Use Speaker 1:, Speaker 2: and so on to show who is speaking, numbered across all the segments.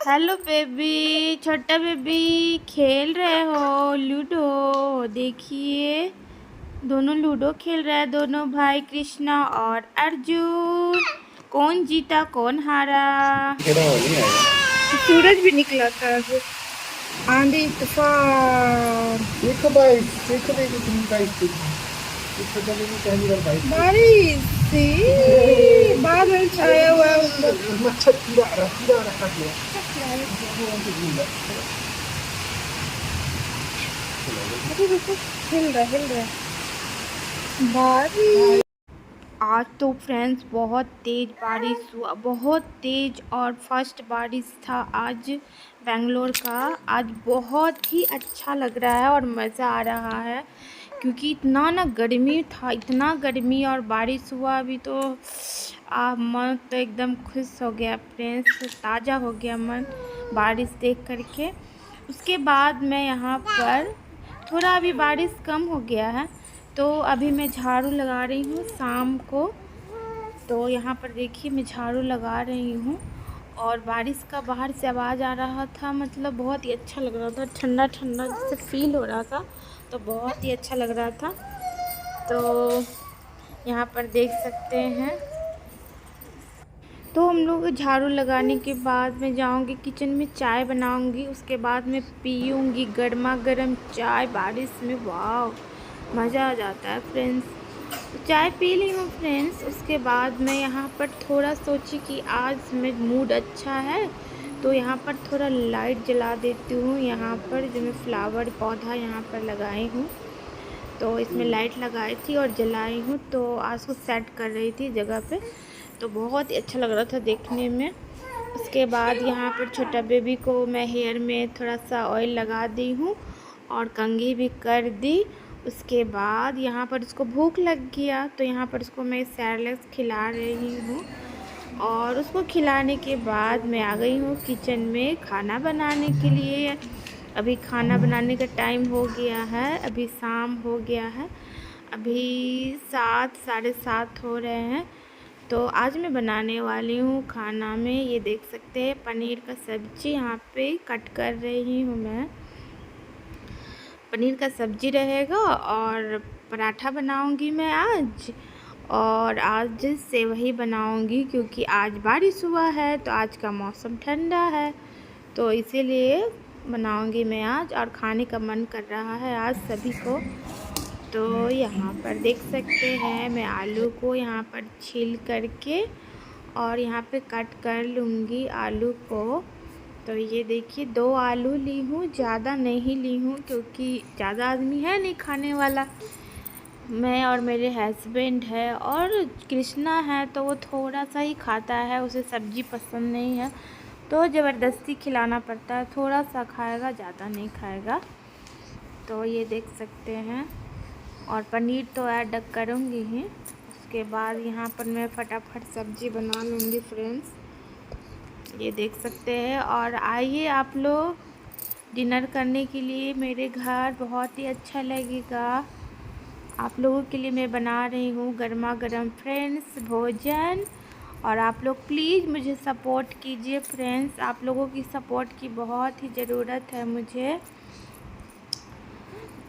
Speaker 1: Hello baby, छोटा baby खेल रहे हो लूडो। देखिए दोनों लूडो खेल रहे हैं, दोनों भाई कृष्णा और अर्जुन। कौन जीता कौन हारा? सूरज भी निकला था। आंधी तूफान,
Speaker 2: देखो भाई, देखो देखो तुम भाई, देखो जब भी पहली बार भाई
Speaker 1: बारिश से बादल छाया हुआ है ऊपर।
Speaker 2: मच्छर कीड़ा आ रहा, कीड़ा आ रहा, काट लिया।
Speaker 1: अरे रुको, हिल रहा बारिश। आज तो फ्रेंड्स बहुत तेज़ बारिश हुआ, बहुत तेज़, और फर्स्ट बारिश था आज बेंगलोर का। आज बहुत ही अच्छा लग रहा है और मज़ा आ रहा है, क्योंकि इतना ना गर्मी था, इतना गर्मी, और बारिश हुआ अभी तो मन तो एकदम खुश हो गया फ्रेंड्स, ताज़ा हो गया मन बारिश देख करके। उसके बाद मैं यहाँ पर थोड़ा अभी बारिश कम हो गया है, तो अभी मैं झाड़ू लगा रही हूँ शाम को। तो यहाँ पर देखिए मैं झाड़ू लगा रही हूँ, और बारिश का बाहर से आवाज़ आ रहा था, मतलब बहुत ही अच्छा लग रहा था, ठंडा ठंडा जैसे फील हो रहा था, तो बहुत ही अच्छा लग रहा था। तो यहाँ पर देख सकते हैं। तो हम लोग झाड़ू लगाने के बाद मैं जाऊंगी किचन में, चाय बनाऊंगी, उसके बाद मैं पीऊंगी गर्मा गर्म चाय बारिश में। वाह, मज़ा आ जाता है फ्रेंड्स। तो चाय पी ली हूँ फ्रेंड्स। उसके बाद मैं यहाँ पर थोड़ा सोची कि आज में मूड अच्छा है, तो यहाँ पर थोड़ा लाइट जला देती हूँ। यहाँ पर जो मैं फ्लावर पौधा यहाँ पर लगाई हूँ, तो इसमें लाइट लगाई थी और जलाई हूँ, तो आज को सेट कर रही थी जगह पे, तो बहुत ही अच्छा लग रहा था देखने में। उसके बाद यहाँ पर छोटा बेबी को मैं हेयर में थोड़ा सा ऑयल लगा दी हूँ और कंघी भी कर दी। उसके बाद यहाँ पर उसको भूख लग गया, तो यहाँ पर उसको मैं सैरेलैक्स खिला रही हूँ, और उसको खिलाने के बाद मैं आ गई हूँ किचन में खाना बनाने के लिए। अभी खाना बनाने का टाइम हो गया है, अभी शाम हो गया है, अभी 7 साढ़े 7 हो रहे हैं। तो आज मैं बनाने वाली हूँ खाना में, ये देख सकते हैं पनीर का सब्ज़ी यहाँ पे कट कर रही हूँ मैं। पनीर का सब्ज़ी रहेगा और पराठा बनाऊँगी मैं आज, और आज सेवई बनाऊँगी, क्योंकि आज बारिश हुआ है, तो आज का मौसम ठंडा है, तो इसीलिए बनाऊँगी मैं आज, और खाने का मन कर रहा है आज सभी को। तो यहाँ पर देख सकते हैं मैं आलू को यहाँ पर छील करके और यहाँ पे कट कर लूँगी आलू को। तो ये देखिए 2 आलू ली हूँ, ज़्यादा नहीं ली हूँ, क्योंकि ज़्यादा आदमी है नहीं खाने वाला, मैं और मेरे हस्बैंड है और कृष्णा है, तो वो थोड़ा सा ही खाता है, उसे सब्ज़ी पसंद नहीं है, तो ज़बरदस्ती खिलाना पड़ता है, थोड़ा सा खाएगा, ज़्यादा नहीं खाएगा। तो ये देख सकते हैं, और पनीर तो ऐड करूँगी ही। उसके बाद यहाँ पर मैं फटाफट सब्ज़ी बना लूँगी फ्रेंड्स, ये देख सकते हैं। और आइए आप लोग डिनर करने के लिए मेरे घर, बहुत ही अच्छा लगेगा। आप लोगों के लिए मैं बना रही हूँ गर्मा गर्म फ्रेंड्स भोजन, और आप लोग प्लीज़ मुझे सपोर्ट कीजिए फ्रेंड्स, आप लोगों की सपोर्ट की बहुत ही ज़रूरत है मुझे।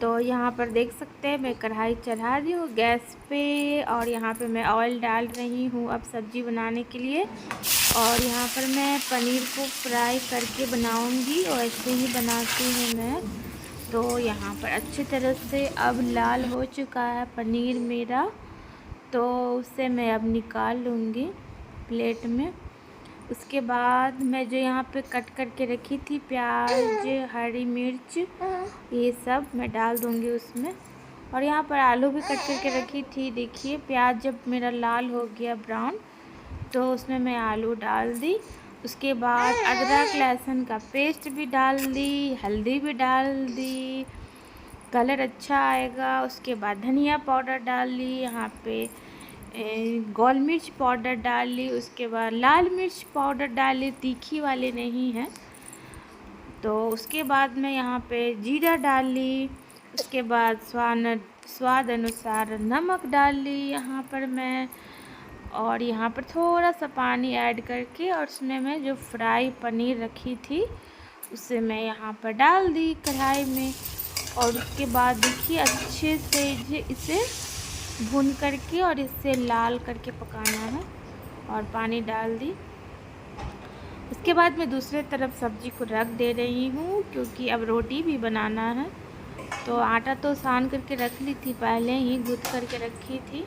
Speaker 1: तो यहाँ पर देख सकते हैं मैं कढ़ाई चढ़ा दी हूँ गैस पे, और यहाँ पे मैं ऑयल डाल रही हूँ अब सब्ज़ी बनाने के लिए। और यहाँ पर मैं पनीर को फ्राई करके बनाऊँगी, और ऐसे ही बनाती हूँ मैं। तो यहाँ पर अच्छी तरह से अब लाल हो चुका है पनीर मेरा, तो उसे मैं अब निकाल लूँगी प्लेट में। उसके बाद मैं जो यहाँ पे कट करके रखी थी प्याज, हरी मिर्च, ये सब मैं डाल दूँगी उसमें। और यहाँ पर आलू भी कट करके रखी थी। देखिए प्याज जब मेरा लाल हो गया ब्राउन, तो उसमें मैं आलू डाल दी। उसके बाद अदरक लहसुन का पेस्ट भी डाल दी, हल्दी भी डाल दी, कलर अच्छा आएगा। उसके बाद धनिया पाउडर डाल ली, यहाँ पे गोल मिर्च पाउडर डाल ली, उसके बाद लाल मिर्च पाउडर डाल ली, तीखी वाले नहीं हैं। तो उसके बाद मैं यहाँ पे जीरा डाल ली। उसके बाद स्वाद अनुसार नमक डाल ली यहाँ पर मैं, और यहाँ पर थोड़ा सा पानी ऐड करके और उसमें मैं जो फ्राई पनीर रखी थी उसे मैं यहाँ पर डाल दी कढ़ाई में। और उसके बाद देखिए अच्छे से इसे भून करके और इसे लाल करके पकाना है और पानी डाल दी। उसके बाद मैं दूसरे तरफ सब्ज़ी को रख दे रही हूँ क्योंकि अब रोटी भी बनाना है। तो आटा तो सान करके रख ली थी, पहले ही गूँथ करके रखी थी।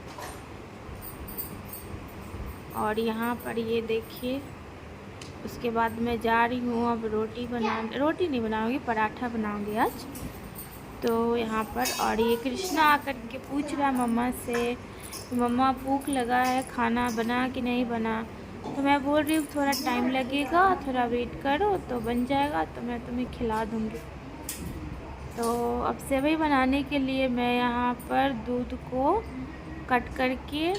Speaker 1: और यहाँ पर ये देखिए उसके बाद मैं जा रही हूँ अब रोटी नहीं बनाऊँगी, पराठा बनाऊँगी आज। तो यहाँ पर और ये कृष्णा आकर के पूछ रहा है मम्मा से, मम्मा भूख लगा है, खाना बना कि नहीं बना। तो मैं बोल रही हूँ थोड़ा टाइम लगेगा, थोड़ा वेट करो तो बन जाएगा, तो मैं तुम्हें खिला दूँगी। तो अब सेवई बनाने के लिए मैं यहाँ पर दूध को कट करके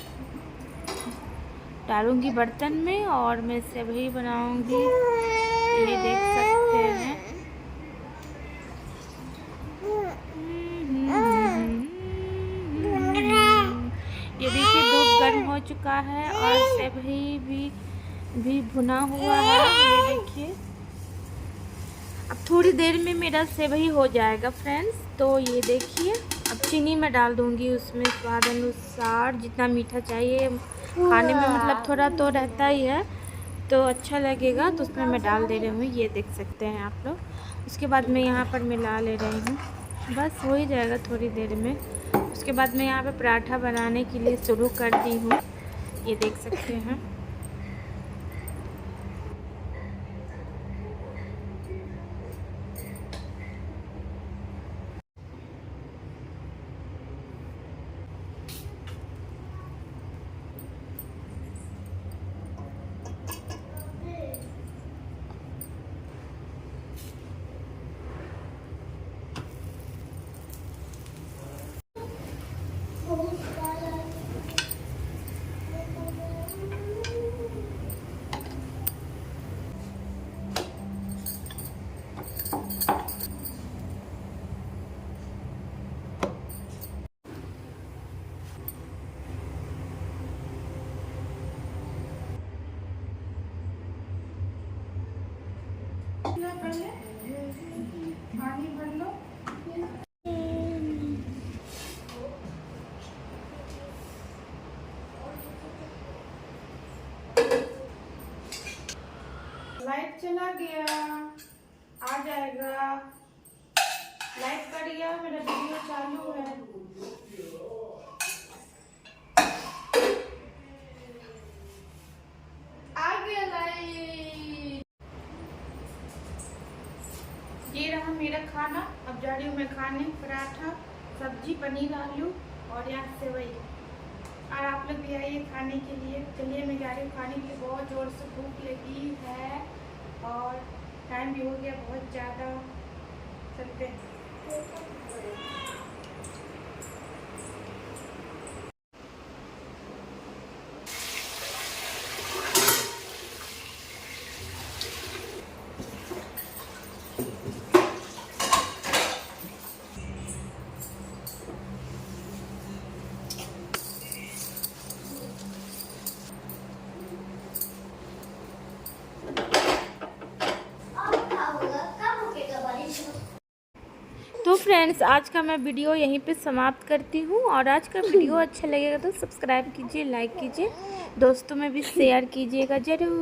Speaker 1: डालूँगी बर्तन में और मैं सेवई बनाऊँगी। ये देख सकते हैं। ये देखिए दूध गर्म हो चुका है और सेवई भी भुना हुआ है। ये देखिए अब थोड़ी देर में मेरा सेवई हो जाएगा फ्रेंड्स। तो ये देखिए अब चीनी मैं डाल दूँगी उसमें स्वाद अनुसार, जितना मीठा चाहिए खाने में, मतलब थोड़ा तो रहता ही है तो अच्छा लगेगा, तो उसमें मैं डाल दे रही हूँ। ये देख सकते हैं आप लोग। उसके बाद मैं यहाँ पर मिला ले रही हूँ, बस हो ही जाएगा थोड़ी देर में। उसके बाद मैं यहाँ पे पराठा बनाने के लिए शुरू कर दी हूँ, ये देख सकते हैं। पानी भर लो। लाइट चला गया, आ जाएगा। लाइट कट गया, मेरा वीडियो चालू है। आ गया लाइट। ये रहा मेरा खाना। अब जा रही हूँ मैं खाने, पराठा, सब्जी, पनीर, आलू और यहाँ सेवई। और आप लोग भी आइए खाने के लिए। चलिए मैं जा रही हूँ खाने के लिए, बहुत ज़ोर से भूख लगी है और टाइम भी हो गया बहुत ज़्यादा। चलते हैं। तो फ्रेंड्स आज का मैं वीडियो यहीं पे समाप्त करती हूँ। और आज का वीडियो अच्छा लगेगा तो सब्सक्राइब कीजिए, लाइक कीजिए, दोस्तों में भी शेयर कीजिएगा ज़रूर।